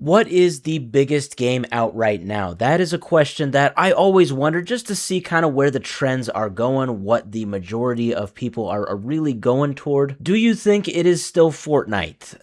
What is the biggest game out right now? That is a question that I always wonder just to see kind of where the trends are going, what the majority of people are really going toward. Do you think it is still Fortnite?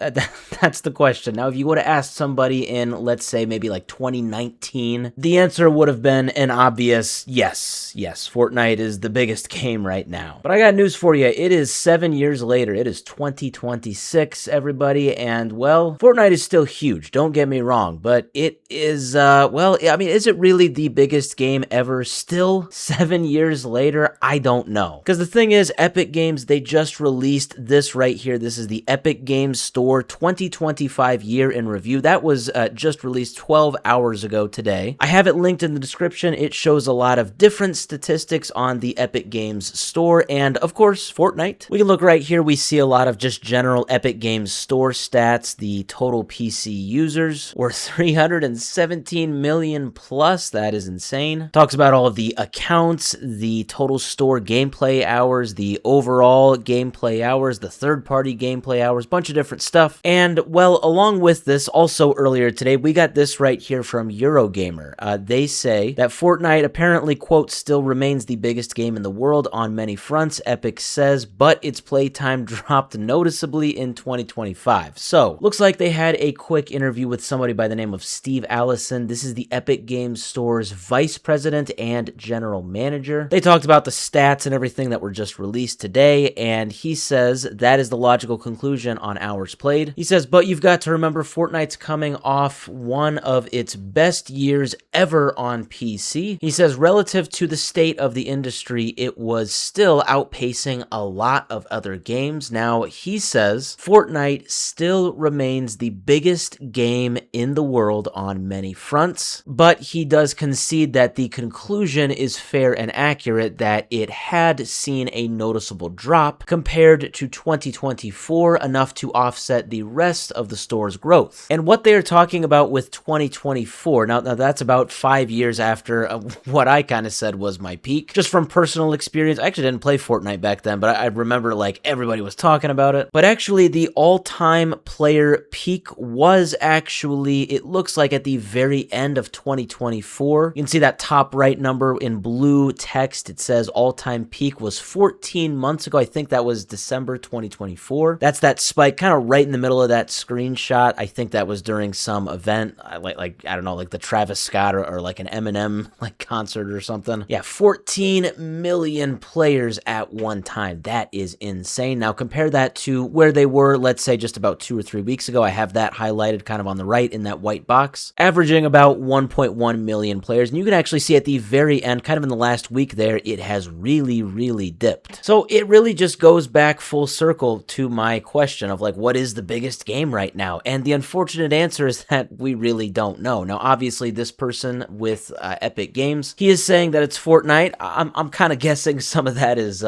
That's the question. Now, if you would have asked somebody in, let's say, maybe like 2019, the answer would have been an obvious yes. Yes, Fortnite is the biggest game right now. But I got news for you. It is 7 years later. It is 2026, everybody. And, well, Fortnite is still huge. Don't get me wrong, but it is, well, I mean, is it really the biggest game ever still 7 years later? I don't know. Because the thing is, Epic Games, they just released this right here. This is the Epic Games Store 2025 year in review. That was just released 12 hours ago today. I have it linked in the description. It shows a lot of different statistics on the Epic Games Store and, of course, Fortnite. We can look right here. We see a lot of just general Epic Games Store stats. The total PC users were 317 million plus. That is insane. Talks about all of the accounts, the total store gameplay hours, the overall gameplay hours, the third-party gameplay hours, bunch of different stuff. And, well, along with this, also earlier today, we got this right here from Eurogamer. They say that Fortnite apparently, quote, still remains the biggest game in the world on many fronts, Epic says, but its playtime dropped noticeably in 2025. So, looks like they had a quick interview with somebody by the name of Steve Allison. This is the Epic Games Store's vice president and general manager. They talked about the stats and everything that were just released today, and he says that is the logical conclusion on hours played. He says, but you've got to remember Fortnite's coming off one of its best years ever on PC. He says relative to the state of the industry, it was still outpacing a lot of other games. Now, he says Fortnite still remains the biggest game in the world on many fronts, but he does concede that the conclusion is fair and accurate that it had seen a noticeable drop compared to 2024, enough to offset the rest of the store's growth. And what they are talking about with 2024, now that's about 5 years after what I kind of said was my peak. Just from personal experience, I actually didn't play Fortnite back then, but I remember like everybody was talking about it. But actually, the all-time player peak was actually, it looks like at the very end of 2024. You can see that top right number in blue text. It says all-time peak was 14 months ago. I think that was December 2024. That's that spike kind of right in the middle of that screenshot. I think that was during some event, like I don't know, like the Travis Scott or like an Eminem like concert or something. Yeah, 14 million players at one time. That is insane. Now compare that to where they were, let's say just about 2 or 3 weeks ago. I have that highlighted kind of on the right in that white box, averaging about 1.1 million players. And you can actually see at the very end, kind of in the last week there, it has really dipped. So it really just goes back full circle to my question of like, what is the biggest game right now? And the unfortunate answer is that we really don't know. Now, obviously, this person with Epic Games, he is saying that it's Fortnite. I'm kind of guessing some of that is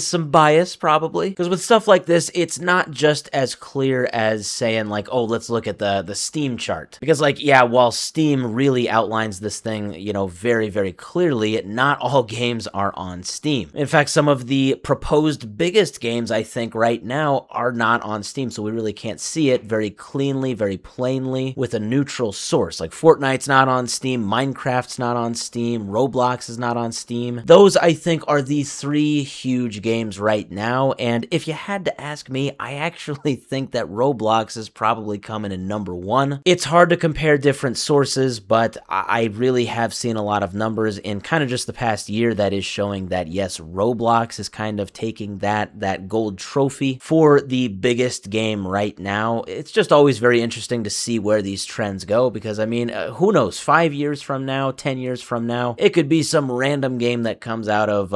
some bias probably, because with stuff like this, it's not just as clear as saying like, oh, let's look at the Steam chart. Because like, yeah, while Steam really outlines this thing, you know, very clearly, not all games are on Steam. In fact, some of the proposed biggest games, I think, right now are not on Steam, so we really can't see it very cleanly, very plainly, with a neutral source. Like Fortnite's not on Steam, Minecraft's not on Steam, Roblox is not on Steam. Those, I think, are the 3 huge games right now, and if you had to ask me, I actually think that Roblox is probably coming in number 1. It's hard to compare different sources, but I really have seen a lot of numbers in kind of just the past year that is showing that, yes, Roblox is kind of taking that gold trophy for the biggest game right now. It's just always very interesting to see where these trends go, because, I mean, who knows, 5 years from now, 10 years from now, it could be some random game that comes out of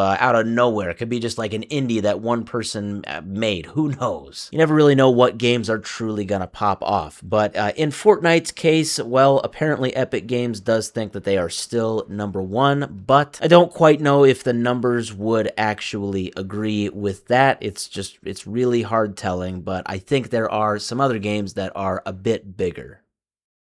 nowhere. It could be just like an indie that one person made. Who knows? You never really know what games are truly gonna pop off. But in Fortnite's case, well, apparently Epic Games does think that they are still number 1, but I don't quite know if the numbers would actually agree with that. It's really hard telling, but I think there are some other games that are a bit bigger.